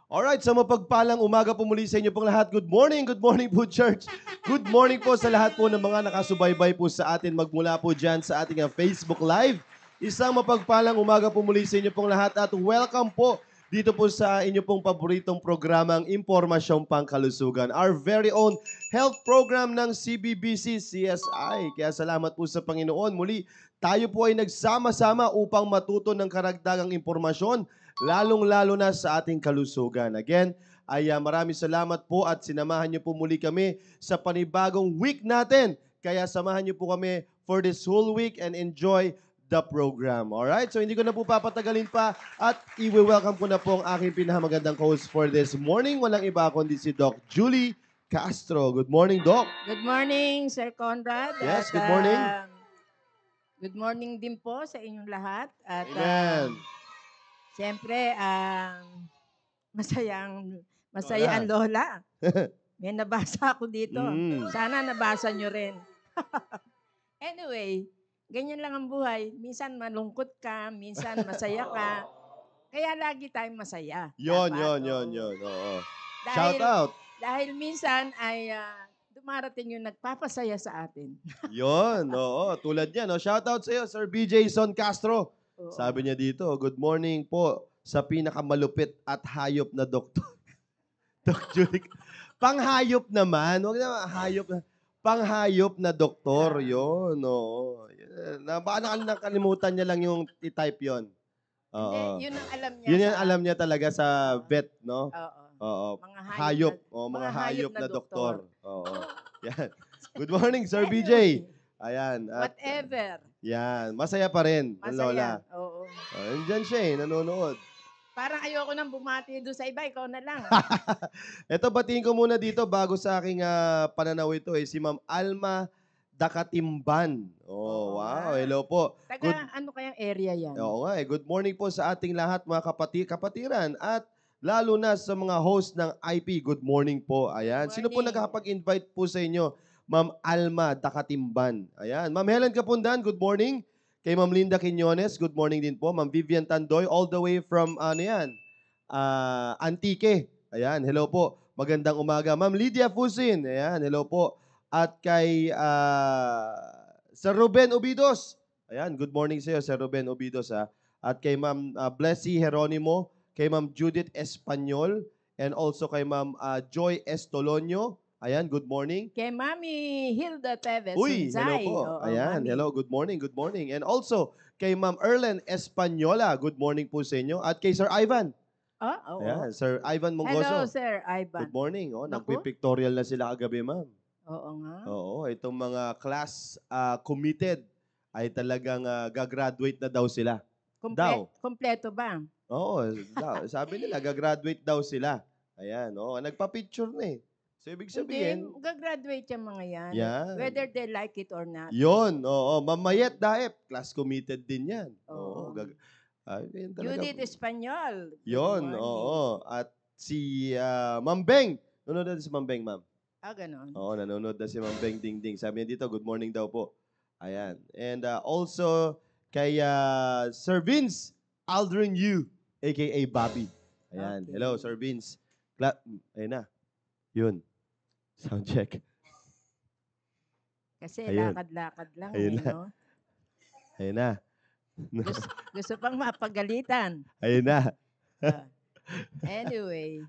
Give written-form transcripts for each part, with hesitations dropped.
Alright, sa mapagpalang umaga po muli sa inyo pong lahat. Good morning po church. Good morning po sa lahat po ng mga nakasubaybay po sa atin magmula po dyan sa ating Facebook Live. Isang mapagpalang umaga po muli sa inyo pong lahat at welcome po dito po sa inyo pong paboritong programang Impormasyong Pangkalusugan. Our very own health program ng CBBC CSI. Kaya salamat po sa Panginoon. Muli, tayo po ay nagsama-sama upang matuto ng karagdagang impormasyon lalong-lalo na sa ating kalusugan. Again, ay maraming salamat po at sinamahan niyo po muli kami sa panibagong week natin. Kaya samahan niyo po kami for this whole week and enjoy the program. Alright? So hindi ko na po papatagalin pa at i-welcome ko na po ang aking pinakamagandang host for this morning. Walang iba kundi si Doc Julie Castro. Good morning, Doc. Good morning, Sir Conrad. Yes, good morning. Good morning din po sa inyong lahat. At Amen. siyempre, masaya ang Lola. May nabasa ako dito. Sana nabasa nyo rin. Anyway, ganyan lang ang buhay. Minsan malungkot ka, minsan masaya ka. Kaya lagi tayong masaya. Yon. Oo. Shout out. Dahil minsan ay dumarating yung nagpapasaya sa atin. Yon, oo. Tulad niyan. No? Shout out sa iyo, Sir BJ Son Castro. Oo. Sabi niya dito, good morning po sa pinakamalupit at hayop na doktor. Doc Julie. Panghayop naman. Huwag na hayop na. Panghayop na doktor. Yon, oo. Baka nakalimutan niya lang yung i-type yon. Oo. Hindi, yun ang alam niya. Yun yung alam niya talaga sa vet, no? Oo. Oo. Mga Hayop. Mga hayop na doktor. Oo. Yan. Good morning, Sir BJ. Ayan. At, Whatever. yan. Masaya pa rin, ang Lola. Masaya. Oo. Andyan siya nanonood. Parang ayoko nang bumati doon sa iba, ikaw na lang. Ito, batiin ko muna dito bago sa aking pananaw ito si Ma'am Alma Dakatimban. Oh, Oo wow. nga. Hello po. Taga ano kayang area yan? Oo nga Good morning po sa ating lahat mga kapatiran at lalo na sa mga host ng IP. Good morning po. Ayan. Good Sino po morning. nakakapag-invite po sa inyo? Ma'am Alma Dakatimban. Ayan. Ma'am Helen Kapundan, good morning. Kay Ma'am Linda Quiñones, good morning din po. Ma'am Vivian Tandoy, all the way from, Antique. Ayan, hello po. Magandang umaga. Ma'am Lydia Fusin, ayan, hello po. At kay Sir Ruben Obidos. Ayan, good morning sa iyo, Sir Ruben Obidos. At kay Ma'am Blessy Jeronimo, kay Ma'am Judith Espanyol, and also kay Ma'am Joy Estolonio. Ayan, good morning. Kay Mami Hilda Teves. Uy, hello Hunzay. po. Oo, Ayan, Mami. hello, good morning. And also, kay Ma'am Erlen Espanyola, good morning po sa inyo. At kay Sir Ivan. Oo. Ayan, Sir Ivan Hello, Mongoso. Sir Ivan. Good morning. Oh, Naku. nagpipictorial na sila kagabi, ma'am. Oo nga. Oo, itong mga class committed ay talagang gagraduate na daw sila. Daw. Kompleto ba? Oo, daw. Sabi nila, gagraduate daw sila. Ayan, nagpa-picture na eh. So, ibig sabihin, Hindi, gagraduate yung mga yan. Yan. Whether they like it or not. yon, oo. Mamayet Daep, class committed din yan. Oo. Yun talaga. Judith Espanyol. Good Yon, morning. oo. At si Ma'am Beng. Nanonood na si Ma'am Beng, ma'am. Ganon. Oo, nanonood na si Ma'am Beng Dingding. Sabi niya dito, good morning daw po. Ayan. And also kay Sir Vince Aldrin Yu, a.k.a. Bobby. Ayan. Okay. Hello, Sir Vince. Ayun na. Yun. Sound check. Kasi Ayun. lakad-lakad lang Ayun na. no? Ayun na. Gusto pang mapagalitan. Ayun na. Anyway.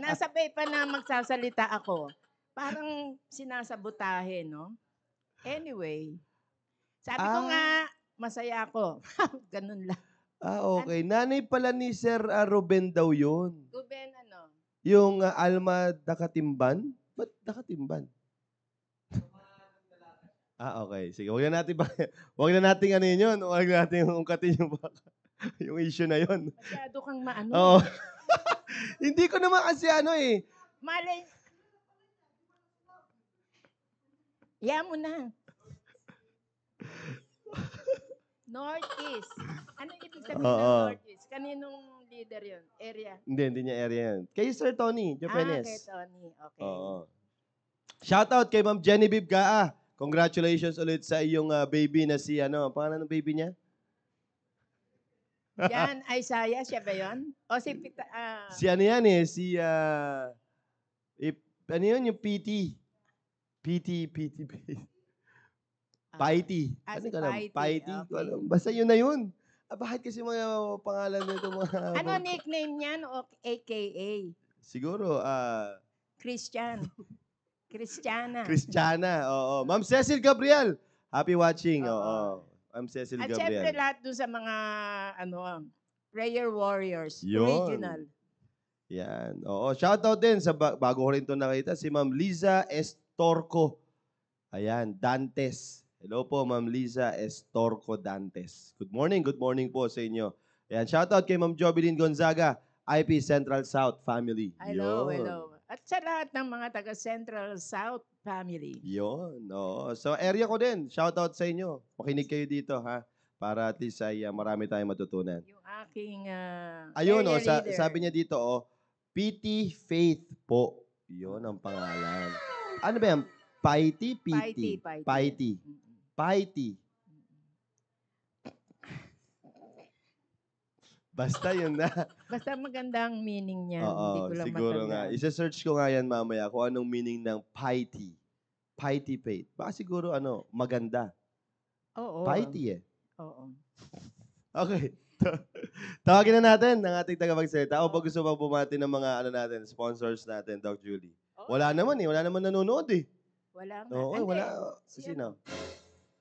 Nasabay pa na magsasalita ako. Parang sinasabotahe, no? Anyway. Sabi ko nga, masaya ako. Ganun lang. Okay. Nanay pala ni Sir Ruben daw yun. Ruben, ano? Yung Alma Dakatimban? Ba't Dakatimban? Okay. Sige, wag na natin ano yun. Wag na natin ungkatin yung issue na yun. Masyado kang maano. Oo. Hindi ko naman kasi Malay. Yan mo na. Northeast. Ano ibig sabihin ng Northeast? Kaninong leader yun? Area? Hindi niya area yan. Kay Sir Tony, Japanes. Kay Tony. Okay. Oo. Shout out kay Ma'am Genevieve Gaa. Congratulations ulit sa iyong baby na si, pangalan ng baby niya? Jan Isaiah, siya ba yun? O si Si ano yan eh, ano yun yung PT. Paiti. Ano si ka lang? Paiti. Paiti. Okay. Basta yun na yun. Bakit kasi mga pangalan nito mga... Ano nickname niyan o AKA? Siguro, Christian. Christiana. Christiana. Oo. Ma'am Cecil Gabriel. Happy watching. Oo. Oo. Ma'am Cecil At syempre Gabriel. lahat dun sa mga prayer warriors, Yun. original. Yan. Oo. Shoutout din sa bago ko rin ito nakita, si Ma'am Liza Estorco. Ayan, Dantes. Hello po, Ma'am Liza Estorco Dantes. Good morning po sa inyo. Ayan, shoutout kay Ma'am Jovelyn Gonzaga, IP Central South Family. Hello, Yun. hello. At sa lahat ng mga taga Central South family. Yun. Oo. So, area ko din. Shoutout sa inyo. Makinig kayo dito, ha? Para at least ay marami tayong matutunan. Yung aking Ayun, area leader. sabi niya dito, PT Faith po. Yun ang pangalan. Ano ba yan? Paiti? Paiti. Paiti. Paiti. Basta yun na. Basta magandang meaning niya. Hindi Oo, ko lang siguro nga. matandaan. Isa-search ko nga yan mamaya kung anong meaning ng piety. Piety faith. Baka siguro maganda. Oo. Piety eh. Oo. Okay. Tawagin na natin ang ating tagapagsalita. O ba gusto bang bumati ng mga natin, sponsors natin, Doc Julie? Wala naman eh. Wala naman nanonood eh. Wala nga. Oo, Hindi. wala. Sino? Sino?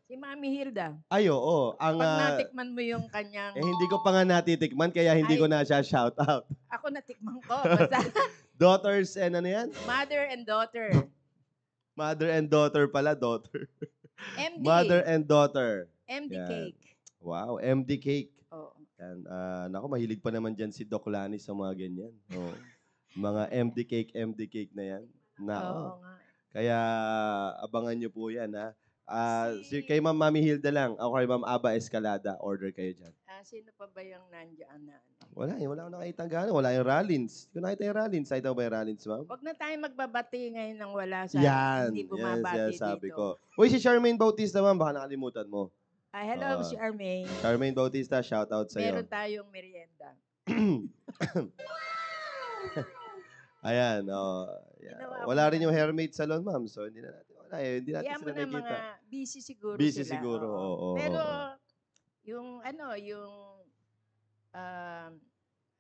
Si Mami Hilda. Ay, oo. Pag natikman mo yung kanyang... hindi ko pa nga natitikman, kaya hindi ko na siya shout out. Ako natikman ko. Basta Daughters and ano yan? mother and daughter. Mother and daughter pala, daughter. MD. Mother and daughter. MD Yan. cake. Wow, MD cake. Oo. Yan. Naku, mahilig pa naman dyan si Doc Lani sa mga ganyan. Oo. Mga MD cake na yan. Oo nga. Kaya abangan nyo po yan, ha? Kay Ma'am Mami Hilda lang. Ako kay Ma'am Aba Escalada. Order kayo dyan. Sino pa ba yung nandiyan na? Wala eh. Wala akong nakita gano'n. Wala yung Rollins. Kung nakita yung Rollins, nakita mo ba yung Rollins, ma'am? Huwag na tayo magbabati ngayon ng wala sa Yan. hindi Yan, bumabati sabi dito. ko. Uy, si Charmaine Bautista, ma'am. Baka nakalimutan mo. Hello, si Armaine. Charmaine Bautista, shout out sa'yo. Meron tayong merienda. Ayan, yeah. Wala rin yung Hairmate Salon, ma'am. So, hindi na natin. Wala eh. Hindi natin Kaya mo sila na nakikita. mga busy siguro Busy sila. siguro, oo. Pero, oo. yung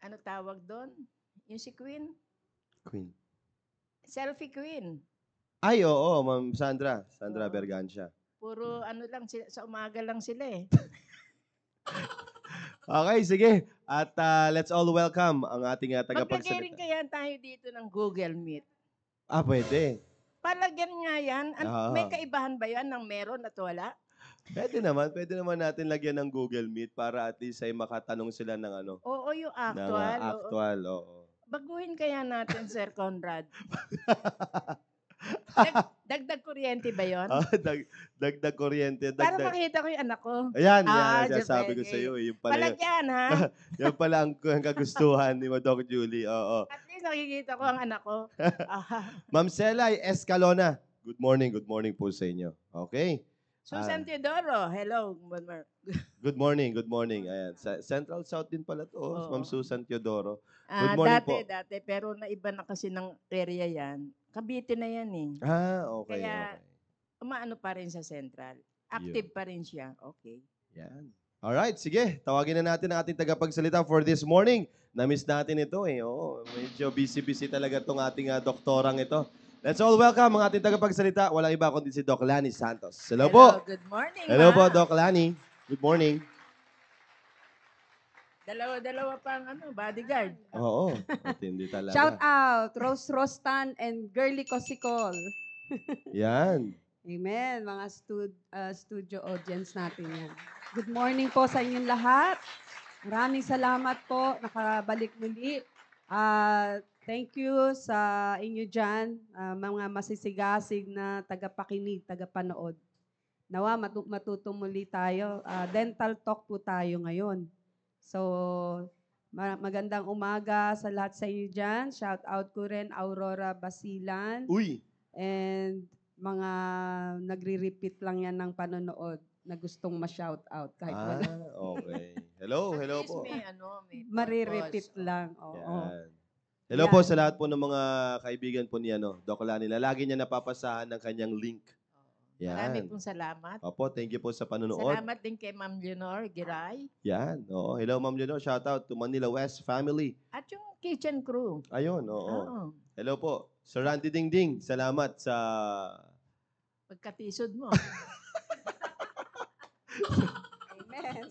ano tawag doon? Yung si Queen? Queen. Selfie Queen. Ay, oo, ma'am Sandra. Oo. Bergancia. Puro ano lang, sa umaga lang sila eh. Okay, sige. At let's all welcome ang ating Maglagay rin tagapagsalita. kaya tayo dito ng Google Meet. Pwede. Palagyan nga yan. May Oo. kaibahan ba yan ng meron at wala? Pwede naman natin lagyan ng Google Meet para at least ay makatanong sila ng Oo, yung ng actual. Oo. actual, oo. Baguhin kaya natin, Sir Conrad. Dagdag kuryente ba yon? Dagdag kuryente, Para dagdag. makita ko yung anak ko. Ayan, Diyos sabi ko pwede. sa iyo, yung pala, Palagyan, ha? yung pala ang kagustuhan ni Doc Julie. Oo. At least nakikita ko ang anak ko. Ma'am Selay Escalona, good morning po sa inyo. Okay? Susan Teodoro, hello. Good morning. Ayan, sa Central South din pala to, Oo. Ma'am Susan Teodoro. Good morning po. Dati, pero naiba na kasi ng area yan. Cavite na yan eh. Okay, Kaya, okay. umaano pa rin sa Central. Active pa rin siya. Okay. Yan. Alright, sige. Tawagin na natin ang ating tagapagsalita for this morning. Na-miss natin ito eh. Oo, medyo busy-busy talaga itong ating doktorang ito. Let's all welcome ang ating tagapagsalita. Walang iba kundi si Doc Lani Santos. Hello po. Good morning, Hello po, ma'am. Doc Lani. Good morning. Dalawa pang bodyguard. Oo, hindi talaga. Shout out, Rose Rostan and Girly Cosikol. Yan. Amen, mga studio audience natin yan. Good morning po sa inyong lahat. Maraming salamat po, nakabalik muli. Thank you sa inyo dyan, mga masisigasig na tagapakinig, tagapanood. Nawa, matuto muli tayo. Dental talk po tayo ngayon. So, magandang umaga sa lahat sa inyo dyan. Shout out ko rin, Aurora Basilan. Uy. And mga nagre-repeat lang yan ng panonood na gustong ma-shout out kahit wala. Okay. Hello, hello At least po. may Marirepeat purpose. lang. Oo. Yan. Hello po Yan. sa lahat po ng mga kaibigan po ni Doc Lani. Lagi niya napapasahan ng kanyang link. Marami Yan. pong salamat. Opo, thank you po sa panonood. Salamat din kay Ma'am Leonor Giray. Yan. Oo. Hello, Ma'am Leonor. Shout out to Manila West family. At yung kitchen crew. Ayun, oo. Oo. Hello po. Sir Randy Dingding, salamat sa... Pagkatisod mo. Amen.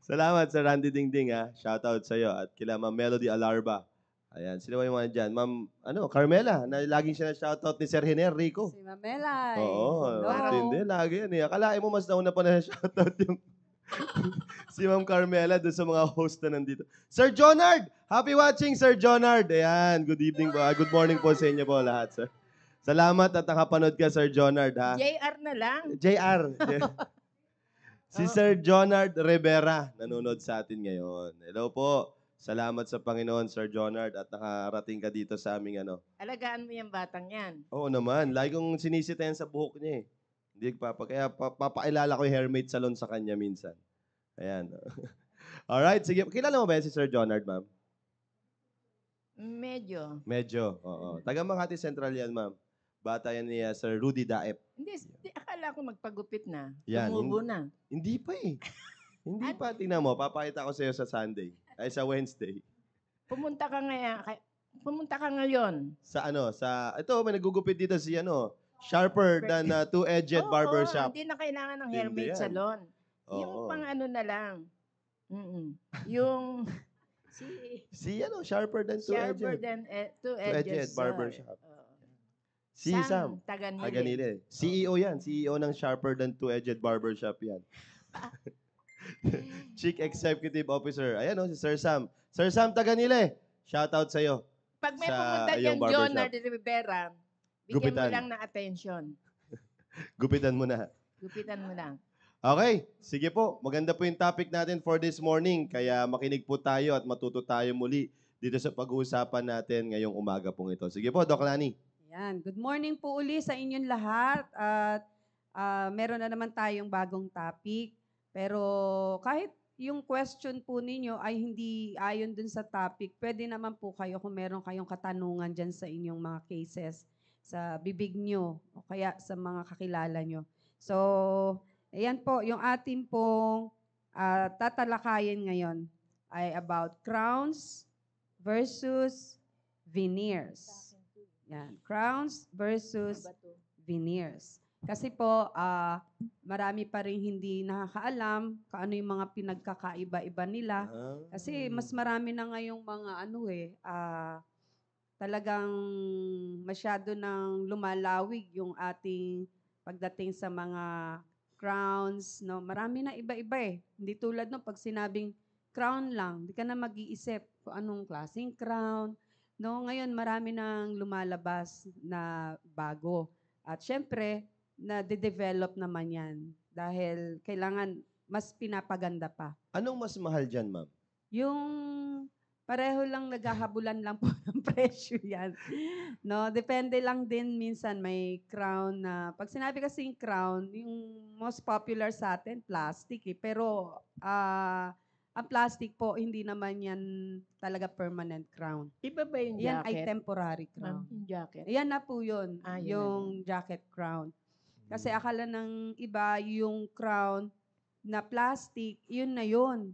Salamat sa Randy Dingding ha. Shout out sa iyo at kila Ma'am Melody Alarba. Ayan, sino ba yung mga dyan? Ma'am, Carmela, na laging siya na shoutout ni Sir Hiner Rico. Si Mamelay. Oo, Hello. matindi. Lagi yan eh. Akalain mo mas nauna pa na shoutout yung si Ma'am Carmela doon sa mga host na nandito. Sir Jonard! Happy watching, Sir Jonard! Ayan, good evening po. Good morning po sa inyo po lahat, sir. Salamat at nakapanood ka, Sir Jonard, ha? JR na lang. JR. Si Sir Jonard Rivera nanonood sa atin ngayon. Hello po. Salamat sa Panginoon, Sir Jonard, at nakarating ka dito sa aming Alagaan mo yung batang yan. Oo naman. Lagi kong sinisitayan sa buhok niya eh. Hindi kaya papakilala ko yung hairmate salon sa kanya minsan. Ayan. Alright, sige. Kilala mo ba yan si Sir Jonard, ma'am? Medyo. Medyo, oo. Taga Makati Central yan, ma'am. Bata yan ni Sir Rudy Daep. Hindi, akala ko magpagupit na. Yan, Tumubo na. Hindi pa eh. Hindi pa. Tingnan mo, papakita ko sa iyo sa Sunday. Ay, sa Wednesday. Pumunta ka ngayon. Ito, may nagugupit dito si sharper than two-edged barber shop. Hindi na kailangan ng Hindi hairmate yan. salon. Yung Oo. pang ano na lang. Yung Sharper than sharper two-edged. than two Two-edged edges. barber shop. Oo. Si Sam. Taganili. Taganili. CEO yan. CEO ng Sharper than Two-Edged Barbershop yan. Chief Executive Officer. Ayan si Sir Sam. Sir Sam Taganile. Shout out sa'yo. Pag may Sa pumunta iyong dyan, barbershop. Jonard Rivera, bigyan Gupitan. mo lang ng attention. Gupitan mo na. Gupitan mo lang. Okay. Sige po. Maganda po yung topic natin for this morning. Kaya makinig po tayo at matuto tayo muli dito sa pag-uusapan natin ngayong umaga pong ito. Sige po, Doc Lani. Yan. Good morning po uli sa inyong lahat. At meron na naman tayong bagong topic. Pero kahit yung question po ninyo ay hindi ayon dun sa topic, pwede naman po kayo kung meron kayong katanungan dyan sa inyong mga cases, sa bibig nyo, o kaya sa mga kakilala nyo. So, ayan po, yung ating pong tatalakayin ngayon ay about crowns versus veneers. Yan, crowns versus veneers. Kasi po, marami pa rin hindi nakakaalam kung ano yung mga pinagkakaiba-iba nila. Kasi mas marami na ngayong mga talagang masyado nang lumalawig yung ating pagdating sa mga crowns. No? Marami na iba-iba eh. Hindi tulad no, pag sinabing crown lang, hindi ka na mag-iisip kung anong klaseng crown. No, ngayon marami nang lumalabas na bago. At syempre, na-develop naman yan dahil kailangan mas pinapaganda pa. Anong mas mahal dyan, ma'am? Yung pareho lang naghahabulan lang po ng presyo yan. No, depende lang din minsan may crown na, pag sinabi kasing crown, yung most popular sa atin, plastic eh. Pero ang plastic po, hindi naman yan talaga permanent crown. Iba ba yung Yan ay jacket? temporary Ma'am, crown. yung jacket. Ayan na po yun, Yun yung jacket crown. Kasi akala ng iba, yung crown na plastic, yun na yun.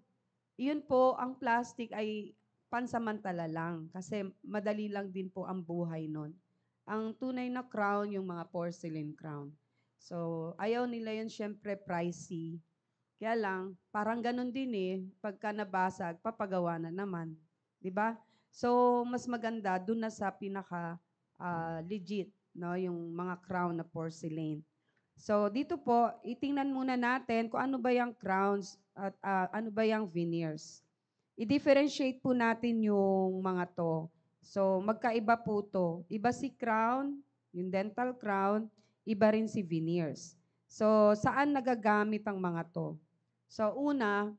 Yun po, ang plastic ay pansamantala lang. Kasi madali lang din po ang buhay nun. Ang tunay na crown, yung mga porcelain crown. So, ayaw nila yun syempre pricey. Kaya lang, parang ganun din eh, pagka nabasag, papagawa na naman. 'Di ba? So, mas maganda dun na sa pinaka legit, no, yung mga crown na porcelain. So, dito po, itingnan muna natin kung ano ba yung crowns at ano ba yung veneers. I-differentiate po natin yung mga to. So, magkaiba po to. Iba si crown, yung dental crown, iba rin si veneers. So, saan nagagamit ang mga to? So, una,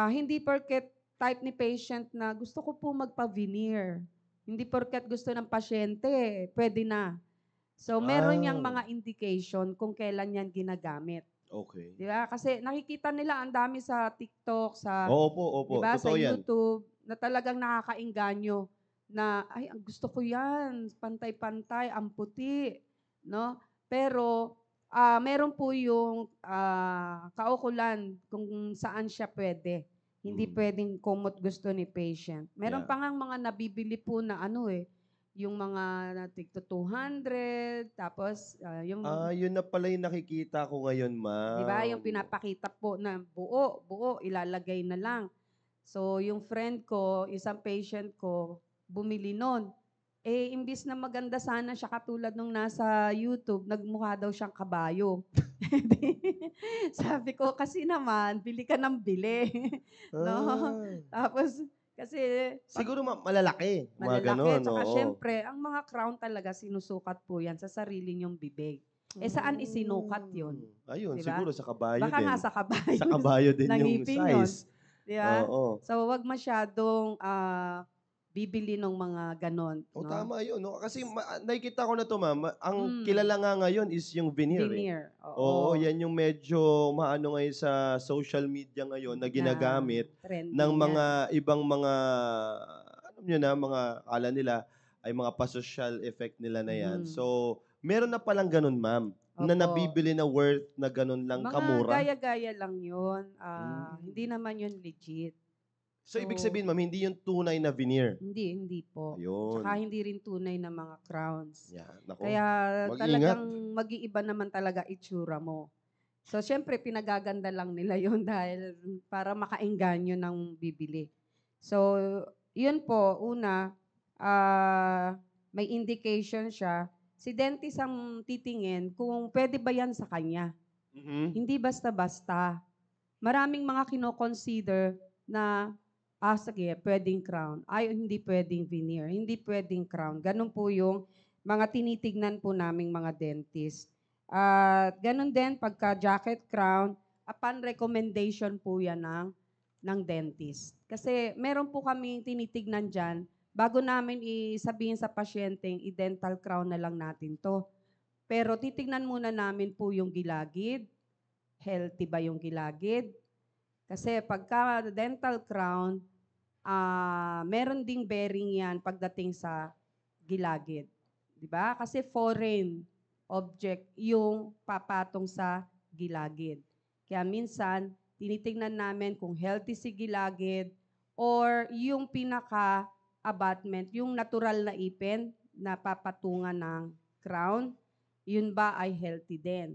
hindi porket type ni patient na gusto ko po magpa-veneer. Hindi porket gusto ng pasyente, pwede na. So, meron niyang mga indication kung kailan yan ginagamit. Okay. Di ba? Kasi nakikita nila ang dami sa TikTok, sa, Opo, di opo. ba, sa Totoo yan. YouTube, na talagang nakakaengganyo na, ay, ang gusto ko yan, pantay-pantay, ang puti, no? Pero, meron po yung kaukulan kung saan siya pwede. Hindi Mm. pwedeng kumot gusto ni patient. Meron Yeah. pa ngang mga nabibili po na yung mga na tigto 200, tapos yung, Yun na pala yung nakikita ko ngayon, di ba, yung ma'am. pinapakita po na buo, ilalagay na lang. So, yung friend ko, isang patient ko, bumili nun. Eh, imbis na maganda sana siya katulad nung nasa YouTube, nagmukha daw siyang kabayo. Sabi ko, kasi naman, bili ka ng bili. No? Ah. Tapos, kasi, pag Siguro malalaki, mga malalaki, gano'n, tsaka oo. syempre, ang mga crown talaga sinusukat po yan sa sarili niyong bibig. Eh, saan isinukat yun? Ayun, Di ba? siguro sa kabayo Baka din. nga sa kabayo Sa kabayo din yung nangipin yun. size. Di ba? Oo. So, wag masyadong bibili ng mga ganon. O No? tama yun, 'no? Kasi nakikita ko na 'to, ma'am, ang Mm, kilala nga ngayon is yung veneer, eh. veneer. Oo, Oo. yan yung medyo maano ngayon sa social media ngayon na Na ginagamit ng trending mga yan. ibang mga, alam niyo na, mga akala nila ay mga pa-social effect nila na yan. Mhm. So, meron na palang gano'n, ma'am, na Opo. nabibili na worth na gano'n lang Mga kamura? gaya-gaya lang yun. Hindi Hmm. naman yun legit. So, ibig So, sabihin, ma'am, hindi yung tunay na veneer? hindi po. Tsaka Ayun. hindi rin tunay na mga crowns. Yan, naku, Kaya mag-ingat. talagang mag-iiba naman talaga itsura mo. So, syempre, pinagaganda lang nila yun dahil para makaengganyo ng bibili. So, yun po, una, may indication siya. Si dentist ang titingin kung pwede ba yan sa kanya. Mhm. Hindi basta-basta. Maraming mga kino-consider na, sige, pwedeng crown. Ay, hindi pwedeng veneer. Hindi pwedeng crown. Ganun po yung mga tinitignan po naming mga dentist. At ganun din, pagka jacket crown, upon recommendation po yan ng dentist. Kasi meron po kami tinitignan dyan, bago namin isabihin sa pasyenteng, i-dental crown na lang natin to. Pero titignan muna namin po yung gilagid, healthy ba yung gilagid? Kasi pagka dental crown, meron ding bearing yan pagdating sa gilagid. Di ba? Kasi foreign object yung papatong sa gilagid. Kaya minsan, tinitingnan namin kung healthy si gilagid or yung pinaka-abutment, yung natural na ipin na papatungan ng crown, yun ba ay healthy din.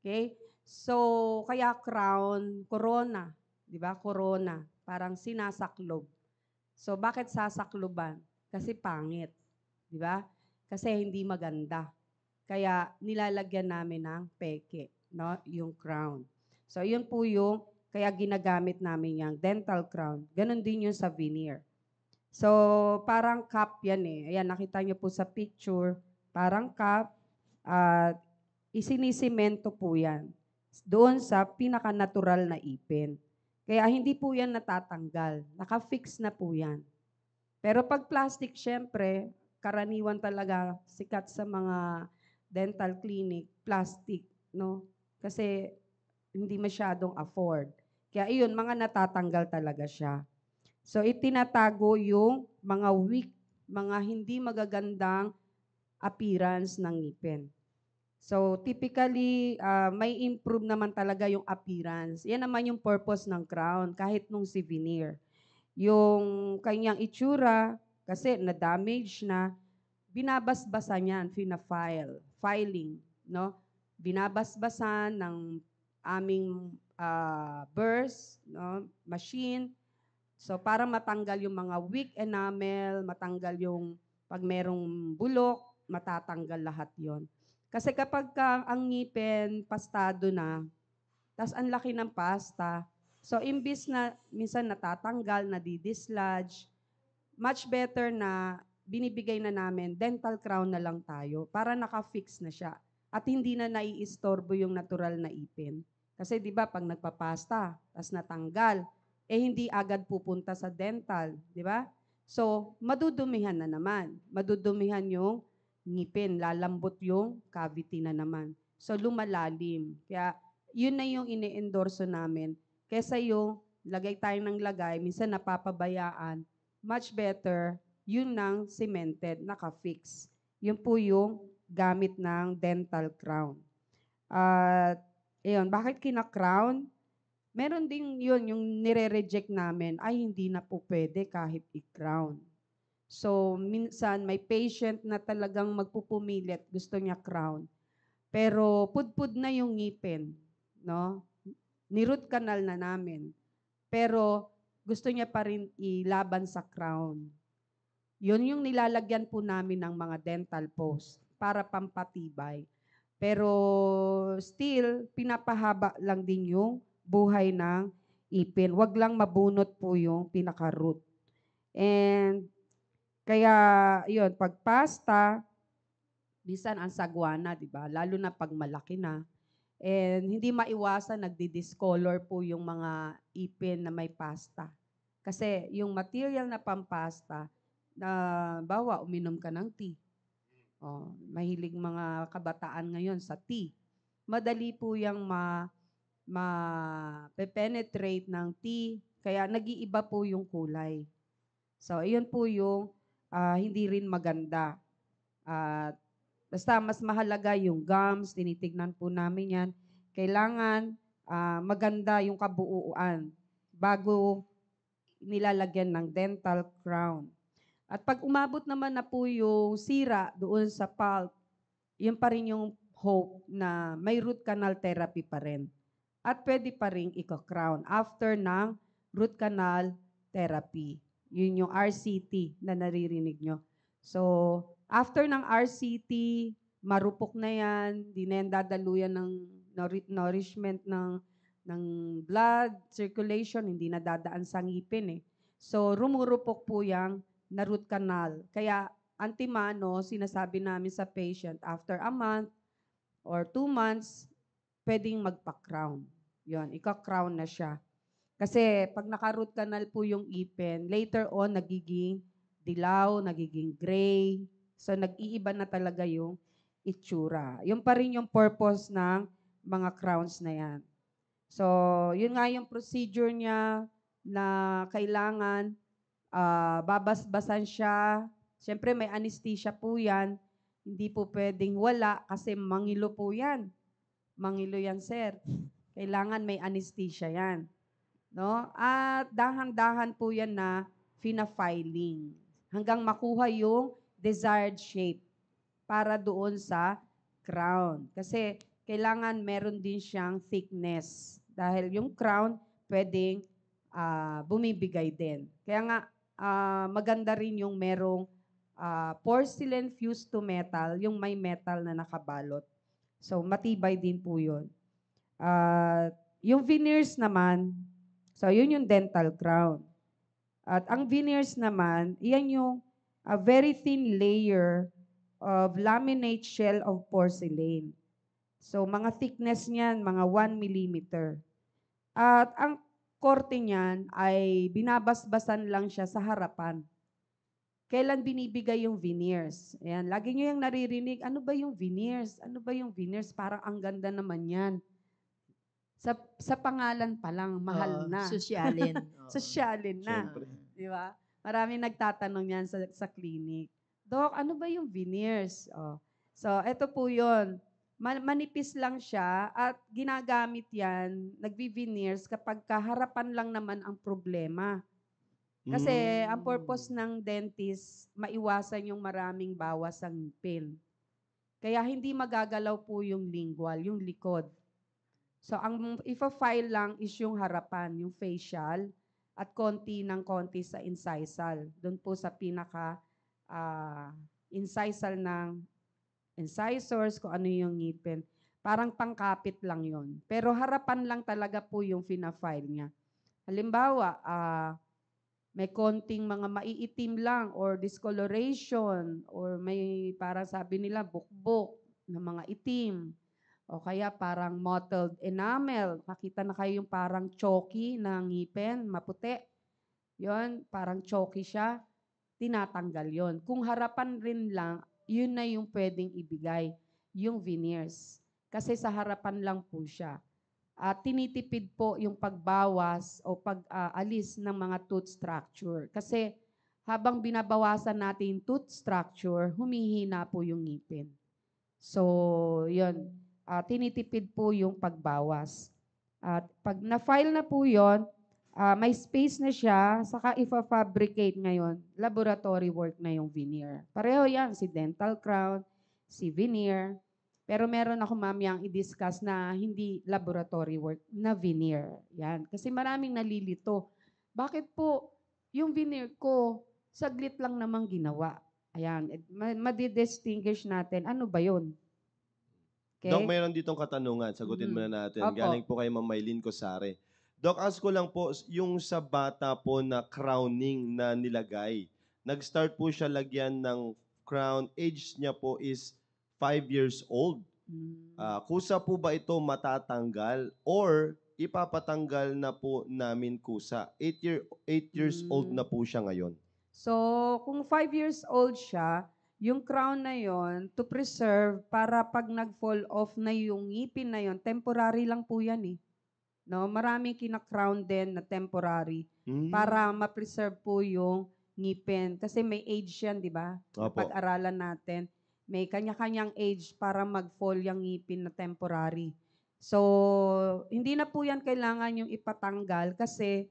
Okay? So, kaya crown, corona, di ba? Corona, parang sinasaklob. So, bakit sasakloban? Kasi pangit, di ba? Kasi hindi maganda. Kaya nilalagyan namin ng peke, no? Yung crown. So, yun po yung kaya ginagamit namin yung dental crown. Ganon din yun sa veneer. So, parang cup yan eh. Ayan, nakita niyo po sa picture, parang cup, at isinisimento po yan doon sa pinaka-natural na ipin. Kaya hindi po yan natatanggal. Naka-fix na po yan. Pero pag plastic, syempre, karaniwan talaga sikat sa mga dental clinic, plastic, no? Kasi hindi masyadong afford. Kaya iyon, mga natatanggal talaga siya. So, itinatago yung mga weak, mga hindi magagandang appearance ng ngipin. So, typically, may improve naman talaga yung appearance. Yan naman yung purpose ng crown, kahit nung si veneer. Yung kanyang itsura, kasi na-damage na, binabasbasan yan, filing, no? Binabasbasan ng aming burrs, no? Machine. So, para matanggal yung mga weak enamel, matanggal yung pag merong bulok, matatanggal lahat yon. Kasi kapag ang ngipin pastado na, tas ang laki ng pasta, so imbis na minsan natatanggal, nadidislodge, much better na binibigay na namin, dental crown na lang tayo para naka-fix na siya. At hindi na naiistorbo yung natural na ipin. Kasi di ba pag nagpapasta, tas natanggal, hindi agad pupunta sa dental, di ba? So, madudumihan na naman. Madudumihan yung ngipin, lalambot yung cavity na naman. So, lumalalim. Kaya, yun na yung ini-endorso namin. Kesa yung lagay tayo ng lagay, minsan napapabayaan, much better, yun ng cemented, naka-fix. Yun po yung gamit ng dental crown. At, ayun, bakit kina-crown? Meron din yun, yung nire-reject namin, ay hindi na po pwede kahit i-crown. So, minsan may patient na talagang magpupumilit, gusto niya crown. Pero pudpud na yung ngipin, no? Ni-root canal na namin. Pero gusto niya pa rin ilaban sa crown. Yun yung nilalagyan po namin ng mga dental post para pampatibay. Pero still, pinapahaba lang din yung buhay ng ipin. Wag lang mabunot po yung pinaka-root. And kaya, yun, pag pasta, minsan ang sagwana, di ba? Lalo na pag malaki na. And hindi maiwasan, nagdi-discolor po yung mga ipin na may pasta. Kasi yung material na pampasta, na bawa, uminom ka ng tea. Oh, mahilig mga kabataan ngayon sa tea. Madali po yung ma-penetrate ng tea, kaya nag-iiba po yung kulay. So, iyon po yung hindi rin maganda. At basta mas mahalaga yung gums, tinitignan po namin yan. Kailangan maganda yung kabuuan bago nilalagyan ng dental crown. At pag umabot naman na po yung sira doon sa pulp, yun pa rin yung hope na may root canal therapy pa rin. At pwede pa rin ika-crown after ng root canal therapy. Yun yung RCT na naririnig nyo. So, after ng RCT, marupok na yan, di na yan dadaluyan ng nourishment ng blood circulation, hindi na dadaan sa ngipin eh. So, rumurupok po yung na root canal. Kaya, antimano, sinasabi namin sa patient, after a month or 2 months, pwedeng magpa-crown. Yun, ika-crown na siya. Kasi pag naka-root canal po yung ipin, later on, nagiging dilaw, nagiging gray. So, nag-iiba na talaga yung itsura. Yun pa rin yung purpose ng mga crowns na yan. So, yun nga yung procedure niya na kailangan babasbasan siya. Siyempre, may anesthesia po yan. Hindi po pwedeng wala kasi mangilo po yan. Mangilo yan, sir. Kailangan may anesthesia yan. No? At dahan-dahan po yan na fina-filing hanggang makuha yung desired shape para doon sa crown. Kasi kailangan meron din siyang thickness dahil yung crown pwedeng bumibigay din. Kaya nga maganda rin yung merong porcelain fused to metal, yung may metal na nakabalot. So matibay din po yun. Yung veneers naman, so yun yung dental crown. At ang veneers naman, iyan yung a very thin layer of laminate shell of porcelain. So mga thickness niyan, mga 1 millimeter. At ang korte niyan ay binabasbasan lang siya sa harapan. Kailan binibigay yung veneers? Ayan, lagi niyo yung naririnig, ano ba yung veneers? Ano ba yung veneers? Parang ang ganda naman yan. Sa pangalan pa lang, mahal na. Sosyalin. Sosyalin na. Siyempre. Di ba? Maraming nagtatanong yan sa clinic. Dok, ano ba yung veneers? Oh. So, eto po yun. Manipis lang siya at ginagamit yan, nagvi-veneers kapag kaharapan lang naman ang problema. Kasi ang purpose ng dentist, maiwasan yung maraming bawas ang ngipin. Kaya hindi magagalaw po yung lingual, yung likod. So ang ifa-file lang is yung harapan, yung facial, at konti ng konti sa incisal. Doon po sa pinaka incisal ng incisors, kung ano yung ngipin. Parang pangkapit lang yon. Pero harapan lang talaga po yung fina-file niya. Halimbawa, may konting mga maiitim lang or discoloration or may parang sabi nila bukbok na mga itim o kaya parang mottled enamel. Nakita na kayo yung parang chalky na ngipin, maputi. Yon, parang chalky siya. Tinatanggal yon. Kung harapan rin lang, yun na yung pwedeng ibigay, yung veneers. Kasi sa harapan lang po siya. tinitipid po yung pagbawas o pag-alis ng mga tooth structure. Kasi habang binabawasan natin yung tooth structure, humihina po yung ngipin. So, yun. Tinitipid po yung pagbawas. At pag na-file na po yun, may space na siya, saka ifa-fabricate ngayon, laboratory work na yung veneer. Pareho yan, si dental crown, si veneer. Pero meron ako mamayang i-discuss na hindi laboratory work, na veneer. Yan. Kasi maraming nalilito. Bakit po yung veneer ko, saglit lang namang ginawa? Ayan, madidistinguish natin, ano ba yun? Okay? Doc, mayroon ditong katanungan. Sagutin muna natin. Opo. Galing po kay Ma'am Maylene Cosare. Doc, ask ko lang po, yung sa bata po na crowning na nilagay, nag-start po siya lagyan ng crown. Age niya po is 5 years old. Kusa po ba ito matatanggal or ipapatanggal na po namin kusa? 8 years old na po siya ngayon. So, kung 5 years old siya, yung crown na yon to preserve para pag nag-fall off na yung ngipin na yon, temporary lang po yan eh. No, maraming kina-crown din na temporary para ma-preserve po yung ngipin. Kasi may age yan, di ba? Opo. Pag-aralan natin. May kanya-kanyang age para mag-fall yung ngipin na temporary. So, hindi na po yan kailangan yung ipatanggal kasi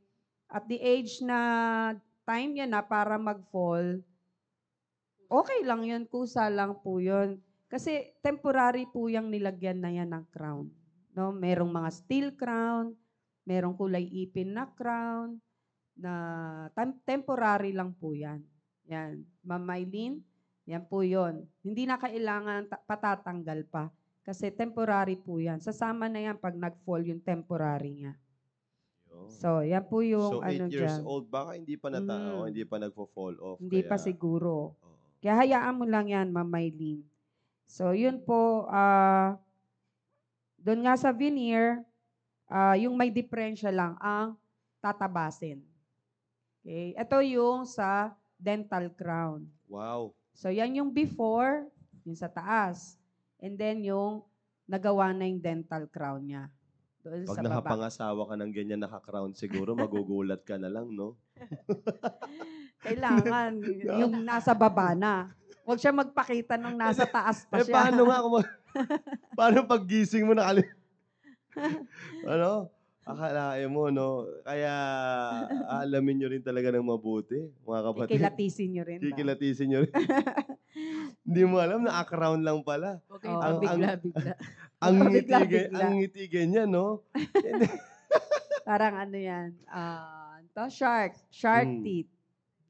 at the age na time yan na para mag-fall, okay lang yun, kusa lang po yun. Kasi temporary po yung nilagyan na yan ng crown. No? Merong mga steel crown, merong kulay ipin na crown, na temporary lang po yan. Yan. Ma'am Maylene, yan po yun. Hindi na kailangan patatanggal pa. Kasi temporary po yan. Sasama na yan pag nag-fall yung temporary niya. So, yan po yung So, 8 ano years dyan. old, baka hindi pa hindi pa nagfo-fall off. Hindi pa kaya- siguro. Oo. Kaya hayaan mo lang yan, Ma'am Maylene. So, yun po, doon nga sa veneer, yung may diferensya lang ang tatabasin. Okay? Ito yung sa dental crown. Wow. So, yan yung before, yung sa taas. And then yung nagawa na yung dental crown niya. Doon Pag sa baba. nakapangasawa ka ng ganyan naka-crown, siguro magugulat ka na lang, no? Kailangan, yung nasa baba na. Huwag siya magpakita nung nasa taas pa siya. Paano nga kung paano pag gising mo ano? Akalain mo, no? Kaya aalamin nyo rin talaga ng mabuti, mga kapatid. Kikilatisin nyo rin ba? Kikilatisin nyo rin. Hindi mo alam, naka-crown lang pala. Huwag kayong Oo. pabigla-bigla. Ang Bigla-bigla. ngitigan niya, no? Parang ano yan, shark Mm. teeth.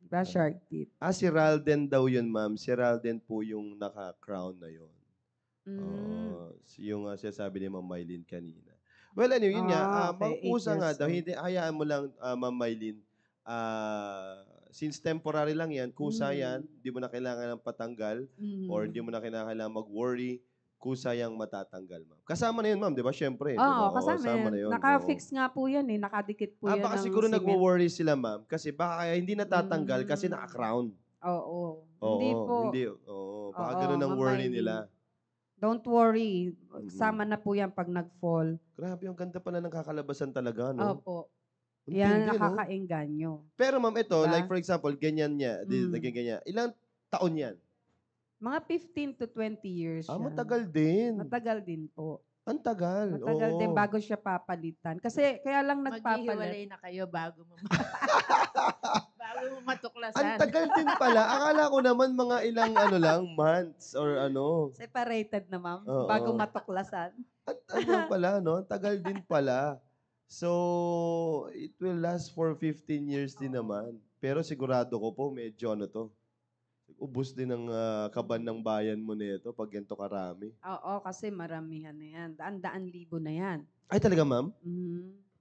Diba, shark teeth? Si Ralden daw yun, ma'am. Si Ralden po yung naka-crown na yun. Yung sinasabi ni Ma'am Maylene kanina. Well, anyway, yun nga. Okay, 8 Kusa nga years daw. old. Hindi, hayaan mo lang, Ma'am Maylene. Since temporary lang yan, kusa yan, hindi mo na kailangan ng patanggal or hindi mo na kailangan mag-worry, kusa yang matatanggal, ma'am. Kasama na yun, ma'am, di ba? Syempre. di ba? Oo, kasama na yan. yun. Naka-fix nga po yan eh. Nakadikit po yan Baka ng siguro cement. nagwo-worry sila, ma'am, kasi baka kaya hindi natatanggal kasi naka-crown. Oo. Oo, Hindi po. Hindi, oo. Baka Oo, ganun ang Ma'am worry Maylene. nila. Don't worry. Sama na po yan pag nag-fall. Grabe, ang ganda pala ng kakalabasan talaga, no? Opo. Ang Yan, tindi, no? nakakaengganyo. Pero ma'am, ito, Diba? like for example, ganyan niya, naging ganyan. Ilang taon yan? Mga 15 to 20 years siya. Matagal din. Matagal din po. Ang tagal. Matagal oo. din bago siya papalitan. Kasi kaya lang nagpapalit. Maghihiwalay na kayo bago mo bago mo Ang matuklasan. tagal din pala. Akala ko naman mga ilang months or ano. Separated na, ma'am. Oo. Bago matuklasan. Ano pala, no? Ang tagal din pala. So, it will last for 15 years din naman. Pero sigurado ko po, medyo ubus din ang kaban ng bayan mo nito pag ganito karami. Oo, kasi maramihan na yan. Daan-daan libo na yan. Ay, talaga, ma'am?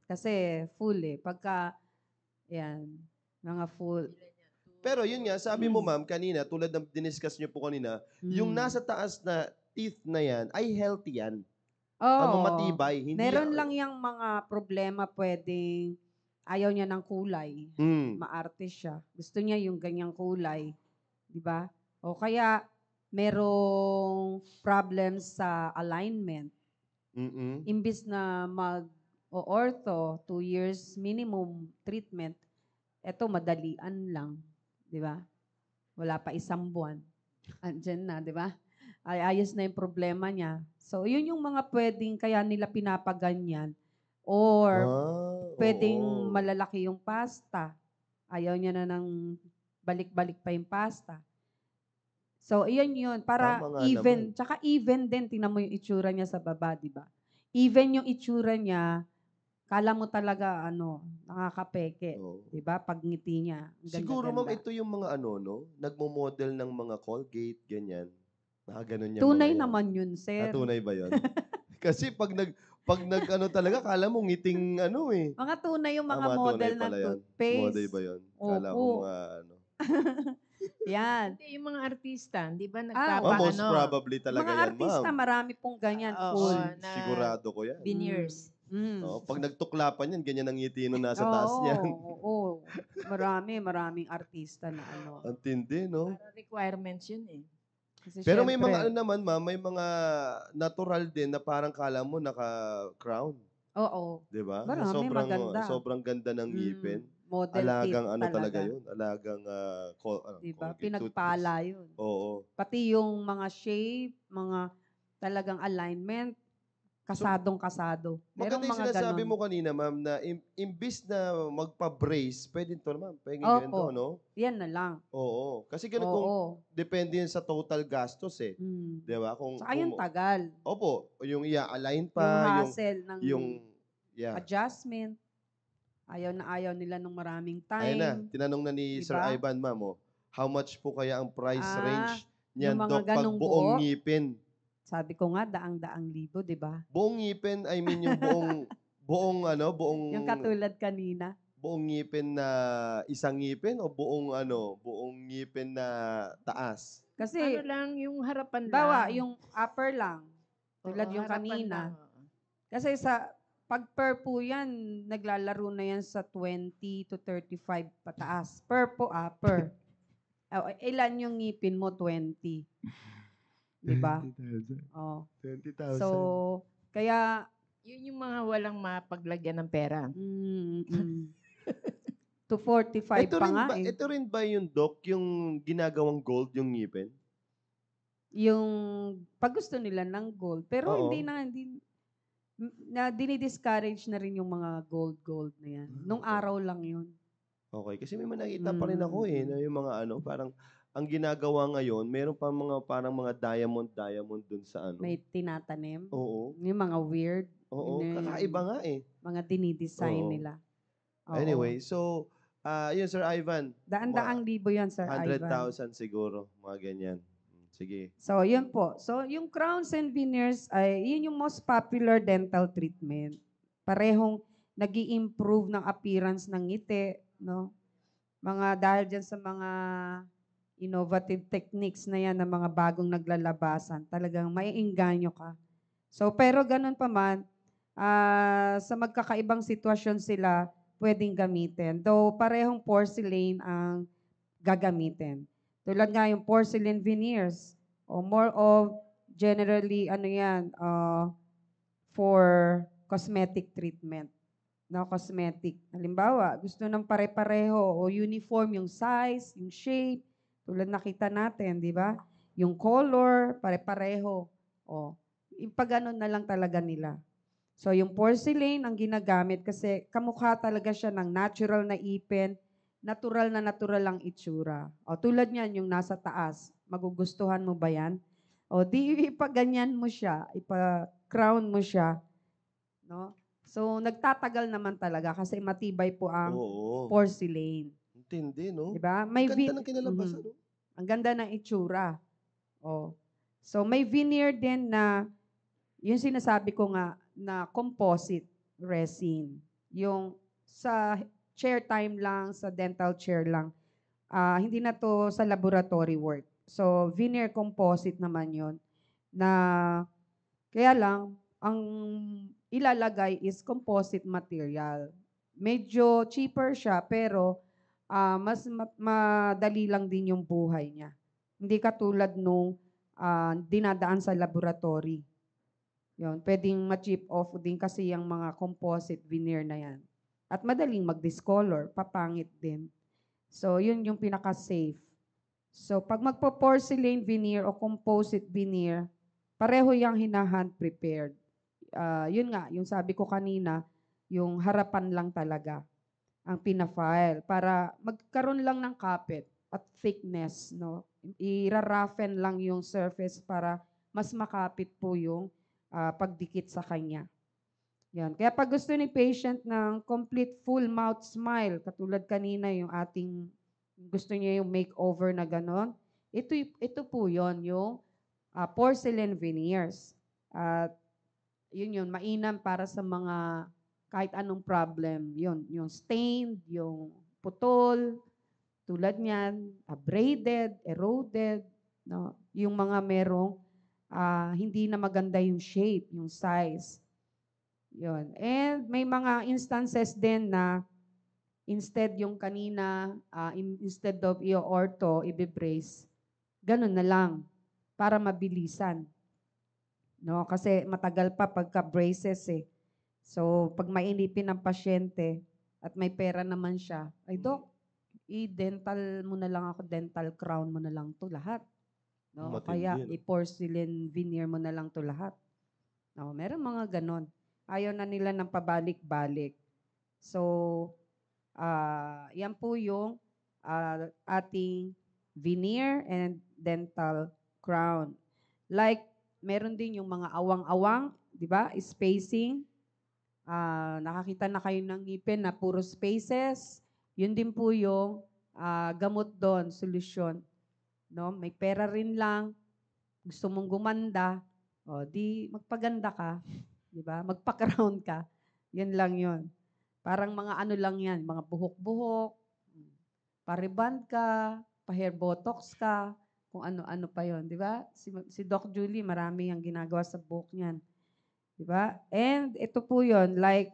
Kasi full eh. Pagka, yan, mga full. Pero yun nga, sabi mo, ma'am, kanina, tulad ng diniscuss niyo po kanina, yung nasa taas na teeth na yan, ay healthy yan. Oo. Matibay. Hindi Meron lang yung mga problema pwedeng ayaw niya ng kulay. Maarte siya. Gusto niya yung ganyang kulay. Di ba? O kaya merong problems sa alignment. Imbis na o ortho, 2 years minimum treatment. Ito, madalian lang. Di ba? Wala pa isang buwan. Andyan na, di ba? Ay, ayos na yung problema niya. So, yun yung mga pwedeng kaya nila pinapaganyan. Or pwedeng Oo. malalaki yung pasta. Ayaw niya na ng balik-balik pa yung pasta. So, iyan yun. Para Tama nga even. naman. Tsaka even din, tingnan mo yung itsura niya sa baba, di ba? Even yung itsura niya, kala mo talaga, nakakapeke. Oo. Di ba? Pag ngiti niya. Ang Siguro, ma'am, ganda-ganda. ito yung mga no? Nagmo-model ng mga Colgate, ganyan. Nakaganon yung mga Tunay yan. naman yun, sir. Tunay ba yun? Kasi pag talaga, kala mo ngiting eh. Mga tunay yung mga Tunay model ng pala yan. Model toothpaste. ba yun? Kala ko Opo. mga Hindi, Yan. yung mga artista, di ba most nagpapaano? probably talaga Mga yan, artista, ma'am. marami pong ganyan. Oo, Full. na Sigurado ko yan. veneers. Pag nagtuklapan yan, ganyan ang ngiti nun nasa taas Oo, niyan. oo. Maraming artista na ano. Ang tindi, no? Para requirements yun eh. Kasi Pero may syempre, mga naman, ma'am, may mga natural din na parang kala mo naka-crown. oo. Di ba? Na Marami, maganda. sobrang ganda ng ngipin. Model teeth Alagang talaga. yun? Alagang Diba? Colgate toothpaste. Pinagpala yun. Oo. Pati yung mga shape, mga talagang alignment, kasadong-kasado. Maganda Merong yung mga sinasabi ganon. mo kanina, ma'am, na imbis na magpa-brace, pwede ito, ma'am. Pwede ganito, Opo. no? Yan na lang. Oo. Kasi ganun kung Oo. depende yan sa total gastos eh. Mm. Di ba? Kung, Saka yung tagal. opo, yung i-align Yung pa, hassle ng yeah. adjustment. Ayaw na ayaw nila ng maraming Ayun na, time. tinanong na ni Sir Diba? Ivan, ma'am, how much po kaya ang price range Yung niyan, mga Dok, pag ganong buong buo, ngipin? sabi ko nga, daang-daang libo, di ba? Buong ngipin, I mean yung buong Yung katulad kanina. buong ngipin na isang ngipin o buong ngipin na taas? Kasi, Ano lang, yung harapan bawa, lang. yung upper lang. Tulad Oo, yung harapan kanina. lang, oo. Kasi pag per po yan, naglalaro na yan sa 20 to 35 pataas. Per. Ilan yung ngipin mo? 20. Di ba? 20,000. Oh. 20,000. So, kaya, Yun yung mga walang mapaglagyan ng pera. to 45 pa nga eh. Ito rin ba yung, Dok, yung ginagawang gold yung ngipin? Yung pag gusto nila ng gold. Pero Oo. hindi na dinidiscourage na rin yung mga gold na yan. Nung araw lang yun. Okay, kasi may nakita pa rin ako na yung mga parang ang ginagawa ngayon, meron pa mga parang mga diamond dun sa May tinatanim. Oo. Yung mga weird. Oo, kakaiba nga eh. Mga dinidesign Oo. nila. Oo. Anyway, so, yun, Sir Ivan. Daan-daang libo yan, Sir Ivan. 100,000 siguro, mga ganyan. Sige. So, yun po. So, yung crowns and veneers, yun yung most popular dental treatment. Parehong nag improve ng appearance ng ngiti, no? Dahil dyan sa mga innovative techniques na yan ng mga bagong naglalabasan, talagang maiengganyo ka. So, pero ganun pa man, sa magkakaibang sitwasyon sila pwedeng gamitin. Though parehong porcelain ang gagamitin. Tulad nga yung porcelain veneers, o more of generally, for cosmetic treatment. No, cosmetic. Halimbawa, gusto ng pare-pareho o uniform yung size, yung shape, tulad nakita natin, di ba? Yung color, pare-pareho. O, ipaganon na lang talaga nila. So, yung porcelain ang ginagamit kasi kamukha talaga siya ng natural na ipin, natural ang itsura. O, tulad niyan, yung nasa taas, magugustuhan mo ba yan? O, di ipaganyan mo siya, ipa-crown mo siya, no? So, nagtatagal naman talaga kasi matibay po ang porcelain. Intindi, no? Diba? Ang ganda ng kinalabasan, no? Ang ganda ng itsura. Oh. So, may veneer din na, yung sinasabi ko nga, na composite resin. Yung sa chair time lang, sa dental chair lang. Hindi na to sa laboratory work. So, veneer composite naman yon na kaya lang, ang ilalagay is composite material. Medyo cheaper siya, pero mas madali lang din yung buhay niya. Hindi katulad nung dinadaan sa laboratory. Yun, pwedeng ma-chip off din kasi yung mga composite veneer na yan. At madaling mag-discolor, papangit din. So, yun yung pinaka-safe. So, pag magpo-porcelain veneer o composite veneer, pareho yung hinahand prepared. Yun nga, yung sabi ko kanina, yung harapan lang talaga ang pina-file para magkaroon lang ng kapit at thickness, no? I-roughen lang yung surface para mas makapit po yung pagdikit sa kanya. Yan. Kaya pag gusto ni patient ng complete full mouth smile, katulad kanina yung ating gusto niya yung makeover na ganon, ito po yon yung porcelain veneers. At yun, mainam para sa mga kahit anong problem. Yun, yung stained, yung putol, tulad niyan, braided, eroded, no? Yung mga merong hindi na maganda yung shape, yung size. Yun. And may mga instances din na instead yung kanina, instead of i-ortho, i-brace, ganun na lang para mabilisan. No? Kasi matagal pa pagka braces eh. So, pag mainipin ng pasyente at may pera naman siya, ay dok, i-dental mo na lang ako, dental crown mo na lang to lahat. No? Matindi, Kaya no? i-porcelain veneer mo na lang to lahat. No? Meron mga ganon. Ayaw na nila ng pabalik-balik. So, yan po yung ating veneer and dental crown. Like, meron din yung mga awang-awang, di ba? Spacing. Nakakita na kayo ng ngipin na puro spaces. Yun din po yung gamot doon, solusyon. No? May pera rin lang, gusto mong gumanda, di magpaganda ka, di ba? Magpa-crown ka. Yun lang yun. Parang mga ano lang yan, mga buhok-buhok, pa-reband ka, pa-hair botox ka, kung ano-ano pa yon, di ba? Si Doc Julie, marami ang ginagawa sa buhok niyan. Di ba? And ito po yon, like,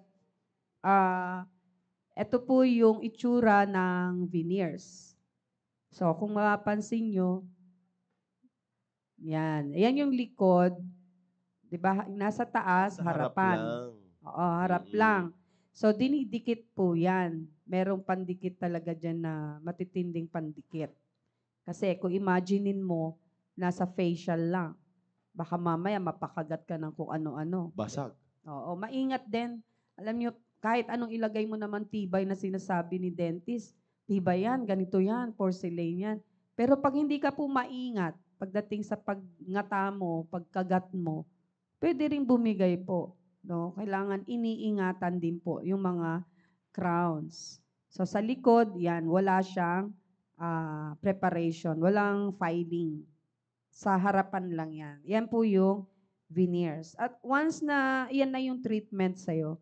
ito po yung itsura ng veneers. So, kung mapapansin nyo, yan. Ayan yung likod. Di ba? Nasa taas, Sa harap harapan. lang. Oo, harap lang. So, dinidikit po yan. Merong pandikit talaga dyan na matitinding pandikit. Kasi kung imaginein mo, nasa facial lang. Baka mamaya mapakagat ka ng kung ano-ano. Basag. Oo, maingat din. Alam nyo, kahit anong ilagay mo naman tibay na sinasabi ni dentist, tibay yan, ganito yan, porcelain yan. Pero pag hindi ka po maingat, pagdating sa pagngata mo, pagkagat mo, pwede rin bumigay po. No? Kailangan iniingatan din po yung mga crowns. So sa likod, yan, wala siyang preparation, walang filing. Sa harapan lang yan. Yan po yung veneers. At once na yan na yung treatment sa'yo,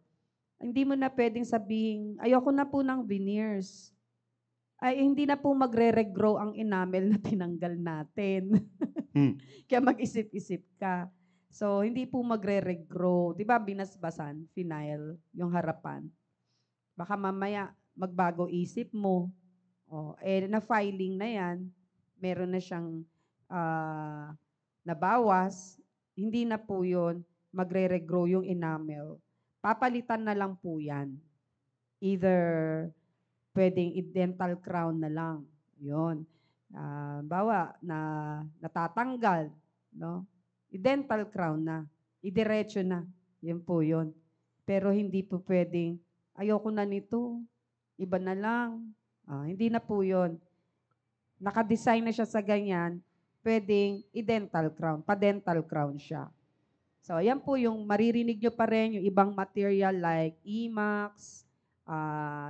hindi mo na pwedeng sabihin, ayoko na po ng veneers. Ay, hindi na po magre-regrow ang enamel na tinanggal natin. Kaya mag-isip-isip ka. So, hindi po magre-regrow. Di ba binasbasan, final, yung harapan. Baka mamaya magbago isip mo. Na-filing na yan, meron na siyang nabawas, hindi na po yun magre-regrow yung enamel. Papalitan na lang po yan. Either pwedeng i-dental crown na lang. Yun. Bawa na natatanggal, no? I-dental crown na. I-diretso na. Yun po yun. Pero hindi po pwedeng, ayoko na nito. Iba na lang. Hindi na po yun. Nakadesign na siya sa ganyan, pwedeng i-dental crown. Pa-dental crown siya. So, yan po yung maririnig nyo pa rin yung ibang material like IMAX,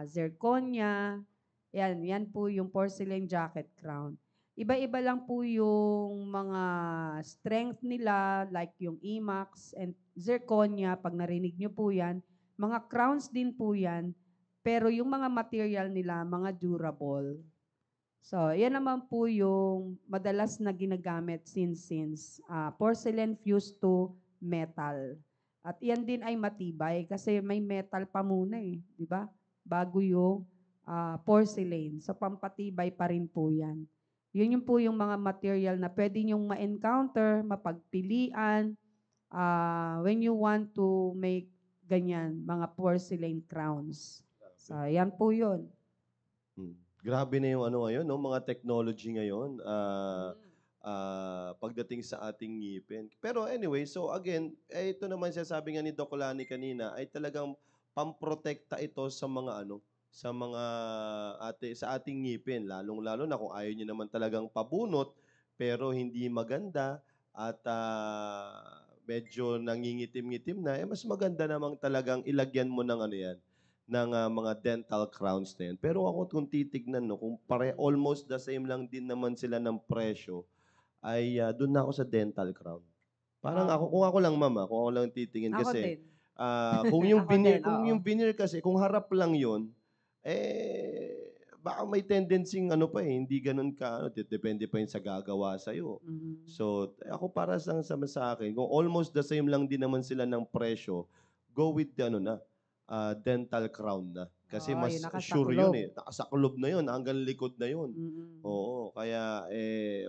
zirconia. Yan po yung porcelain jacket crown. Iba-iba lang po yung mga strength nila like yung IMAX and zirconia. Pag narinig nyo po yan, mga crowns din po yan. Pero yung mga material nila, mga durable. So, yan naman po yung madalas na ginagamit since porcelain fused to metal. At yan din ay matibay kasi may metal pa muna di ba? Bago yung porcelain. So, pampatibay pa rin po yan. Yun yung po yung mga material na pwede nyong ma-encounter, mapagpilian, when you want to make ganyan, mga porcelain crowns. So, yan po yun. Grabe na yung ano ngayon, no? Mga technology ngayon. Pagdating sa ating ngipin. Pero anyway, so again, ito naman sabi nga ni Doc Lani kanina ay talagang pamprotekta ito sa mga ano, sa mga sa ating ngipin, lalong-lalo na kung ayaw niyo naman talagang pabunot pero hindi maganda at medyo nangingitim-ngitim na, mas maganda namang talagang ilagyan mo ng ano yan, ng mga dental crowns na yan. Pero ako kung titignan, no, kung almost the same lang din naman sila ng presyo, ay doon na ako sa dental crown. Parang ako, kung ako lang mama, kung ako lang titingin Ako kasi, din. kung yung Ako veneer, din, kung oo. yung veneer kasi, kung harap lang yon baka may tendency ano pa hindi ganun ka, ano, depende pa yun sa gagawa sa'yo. Mhm. So, ako para sa akin, kung almost the same lang din naman sila ng presyo, go with the ano na, dental crown na. Kasi Oo, mas yung sure yun nakasaklob. Nakasaklob na yun, hanggang likod na yun. Mm. Oo, kaya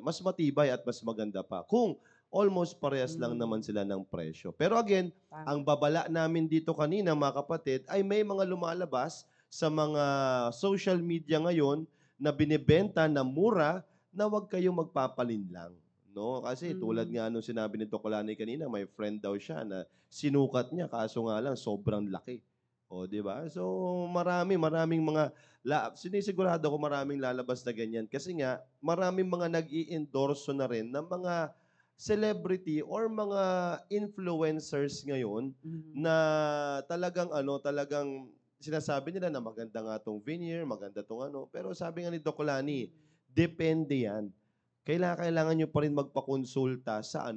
mas matibay at mas maganda pa. Kung almost parehas lang naman sila ng presyo. Pero again, ang Tama. babala namin dito kanina mga kapatid ay may mga lumalabas sa mga social media ngayon na binebenta na mura na huwag kayong magpapalinlang. No? Kasi tulad nga nung sinabi ni Doc Olani kanina, may friend daw siya na sinukat niya kaso nga lang sobrang laki. O, di ba? So, maraming mga sinisigurado ko maraming lalabas na ganyan. Kasi nga, maraming mga nag-i-endorso na rin ng mga celebrity or mga influencers ngayon na talagang talagang sinasabi nila na maganda nga tong veneer, maganda tong ano. Pero sabi nga ni Doc Lani, depende yan. Kailangan nyo pa rin magpakonsulta sa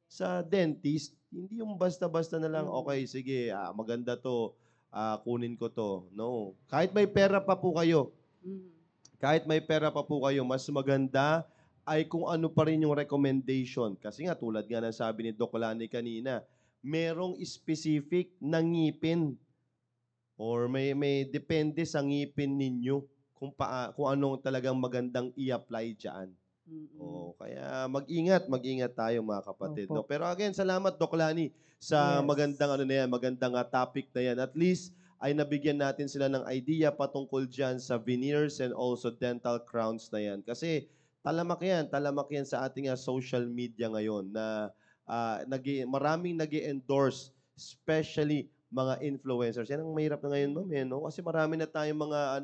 sa dentist. Hindi yung basta-basta na lang, okay, sige, maganda to, kunin ko to. No. Kahit may pera pa po kayo, mas maganda ay kung ano pa rin yung recommendation. Kasi nga, tulad nga ng sabi ni Doc Lani kanina, merong specific na ngipin or may depende sa ngipin ninyo kung anong talagang magandang i-apply diyan. Oo, kaya mag-ingat tayo mga kapatid. No? Opo. Pero again, salamat Doc Lani sa Yes. magandang ano na yan, magandang topic na yan. At least ay nabigyan natin sila ng idea patungkol dyan sa veneers and also dental crowns na yan. Kasi talamak yan sa ating social media ngayon na maraming nag-endorse, especially mga influencers. Yan ang mahirap na ngayon, ma'am, no? Kasi marami na tayong mga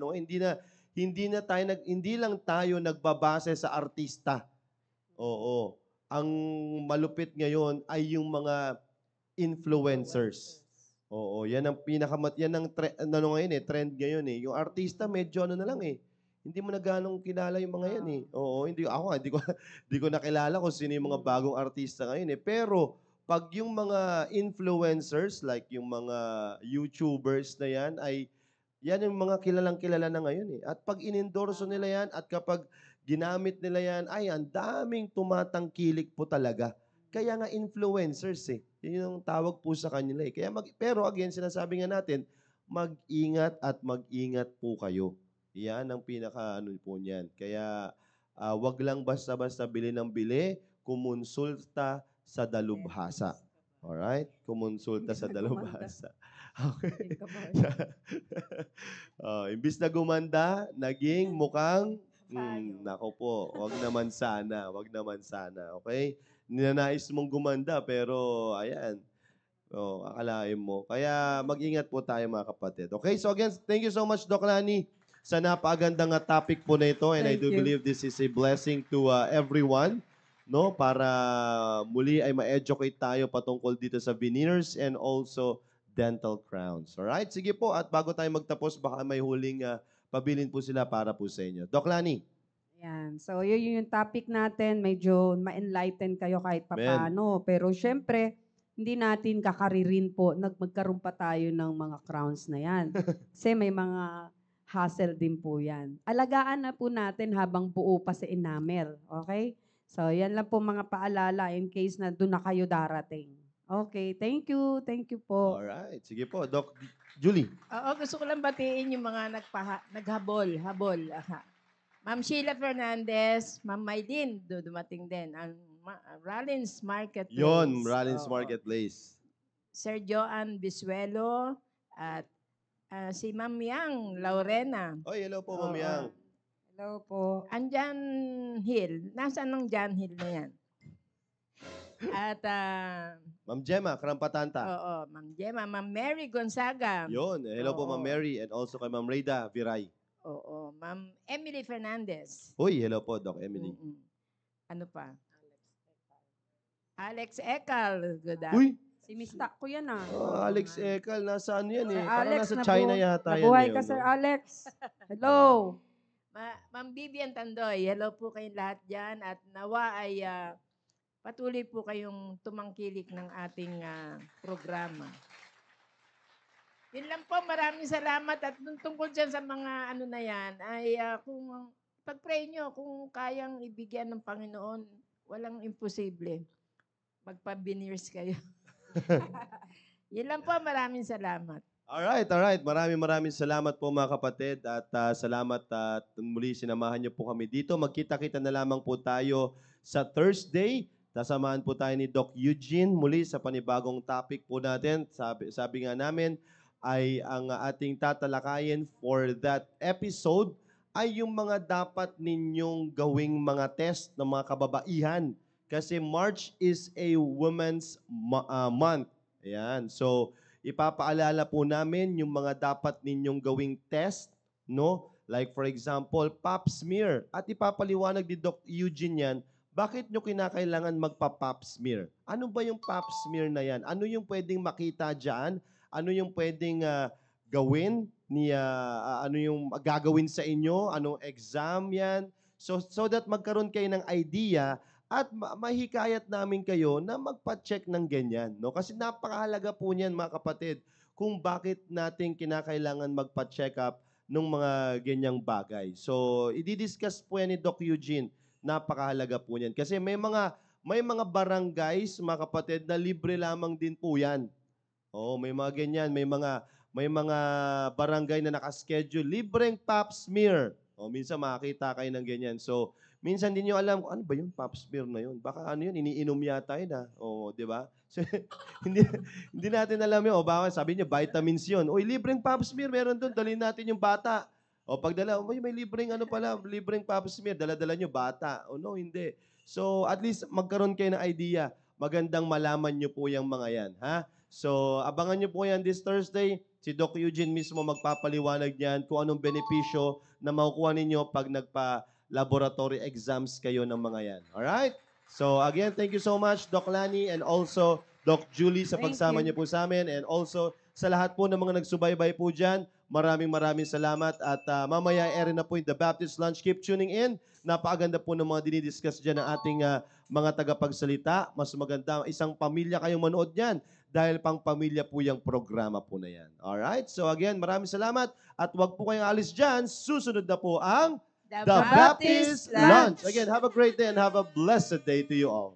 hindi lang tayo nagbabase sa artista. Oo. Ang malupit ngayon ay yung mga influencers. Oo, yan ang yan ang ngayon trend ngayon eh. Yung artista medyo ano na lang eh. Hindi mo na ganong kilala yung mga yan eh. Oo, hindi ko hindi ko nakilala kung sino yung mga bagong artista ngayon eh. Pero pag yung mga influencers like yung mga YouTubers na yan yung mga kilalang-kilala na ngayon eh. At pag inendorso nila yan at kapag ginamit nila yan, ay ang daming tumatangkilik po talaga. Kaya nga influencers eh. Yun yung tawag po sa kanila eh. Pero again, sinasabi nga natin, mag-ingat at mag-ingat po kayo. Yan ang pinaka po niyan. Kaya wag lang basta-basta bili ng bili, kumonsulta sa dalubhasa. Alright? Kumonsulta sa dalubhasa. Okay. Imbis na gumanda, naging mukhang, nako po, wag naman sana, okay? Ninanais mong gumanda, pero ayan, akalain mo. Kaya mag-ingat po tayo mga kapatid. Okay, so again, thank you so much, Doc Lani, sa napakagandang topic po na ito, and I Thank do you. believe this is a blessing to everyone, no? Para muli ay ma-educate tayo patungkol dito sa veneers and also dental crowns. Alright? Sige po, at bago tayo magtapos, baka may huling pabilin po sila para po sa inyo. Doc Lani. Yan. So, yun yung topic natin. Medyo ma-enlighten kayo kahit Amen. papaano. Pero syempre, hindi natin kakaririn po magkaroon pa tayo ng mga crowns na yan. Kasi may mga hassle din po yan. Alagaan na po natin habang buo pa sa enamel. Okay? So, yan lang po mga paalala in case na doon na kayo darating. Okay, thank you. Thank you po. Alright. Sige po, Doc Julie. Oo, gusto ko lang batiin yung mga naghabol. Ma'am Sheila Fernandez, Ma'am Maylin, dumating din. Ang Rollins Marketplace. Yon, Rollins Oo. Marketplace. Sir Joan Bisuelo at si Ma'am Yang Laurena. Oy, hello po, Oo. Ma'am Yang. Hello po. Andyan Hill. Nasaan ang Jan Hill na yan? At Ma'am Gemma, Krampatanta. oo, Ma'am Gemma, Ma'am Mary Gonzaga. Yon, hello po, Ma'am Oo. Mary, and also kay Ma'am Reyda Viray. Oo, Ma'am Emily Fernandez. Uy, hello po, Doc Emily. Mm-mm. Ano pa? Alex Ekal. Good Uy, Si Mista ko yan ah. Alex Ekal, nasa ano yan eh? Sir Parang Alex, nasa China yata yan. nabuhay eh, ka, no? Sir Alex. Hello. Ma'am Vivian Tandoy, hello po kayong lahat dyan at nawa ay patuloy po kayong tumangkilik ng ating programa. Yun lang po, maraming salamat at tungkol dyan sa mga ano na yan ay kung pag-pray nyo, kung kayang ibigyan ng Panginoon, walang imposible. Magpa-veneers kayo. Yun lang po, maraming salamat. Alright. Maraming salamat po mga kapatid at salamat at muli sinamahan niyo po kami dito. Magkita-kita na lamang po tayo sa Thursday. Tasamahan po tayo ni Doc Eugene muli sa panibagong topic po natin. Sabi nga namin ay ang ating tatalakayin for that episode ay yung mga dapat ninyong gawing mga test ng mga kababaihan. Kasi March is a Women's Month. Ayan. So, ipapaalala po namin yung mga dapat ninyong gawing test, no? Like for example, pap smear. At ipapaliwanag ni Doc Eugene yan, bakit nyo kinakailangan magpa-pap smear? Ano ba yung pap smear na yan? Ano yung pwedeng makita dyan? Ano yung pwedeng gawin? Ano yung gagawin sa inyo? Anong exam yan? So that magkaroon kayo ng idea at mahikayat namin kayo na magpa-check ng ganyan. No? Kasi napakahalaga po niyan mga kapatid kung bakit natin kinakailangan magpa-check up ng mga ganyang bagay. So, i-discuss po yan ni Doc Eugene. Napakahalaga po niyan. Kasi may mga barangays, mga kapatid, na libre lamang din po yan. Oo, may mga ganyan. May mga barangay na nakaschedule. Libreng pap smear. O, minsan makakita kayo ng ganyan. So, minsan din nyo alam, ano ba yung pap smear na yun? Baka ano yun, iniinom yata yun ha. O, di ba? So, hindi natin alam yun. O, baka sabi nyo, vitamins yun. O, libreng pap smear, meron doon. Dalhin natin yung bata. O, pagdala, may libreng ano pala, libreng pap smear. Dala-dala nyo, bata. O, no, hindi. So, at least magkaroon kayo ng idea. Magandang malaman nyo po yung mga yan. Ha? So, abangan nyo po yan this Thursday. Si Doc Eugene mismo magpapaliwanag niyan kung anong benepisyo na makukuha ninyo pag laboratory exams kayo ng mga yan. Alright? So again, thank you so much, Doc Lani, and also Doc Julie sa Thank pagsama you. niyo po sa amin, and also sa lahat po ng mga nagsubaybay po dyan. Maraming salamat at mamaya ere na po yung The Baptist Lunch. Keep tuning in. Napakaganda po ng mga dinidiscuss dyan ng ating mga tagapagsalita. Mas maganda isang pamilya kayong manood niyan dahil pang pamilya po yung programa po na yan. Alright? So again, maraming salamat at wag po kayong alis dyan. Susunod na po ang The Baptist Lunch. Again, have a great day and have a blessed day to you all.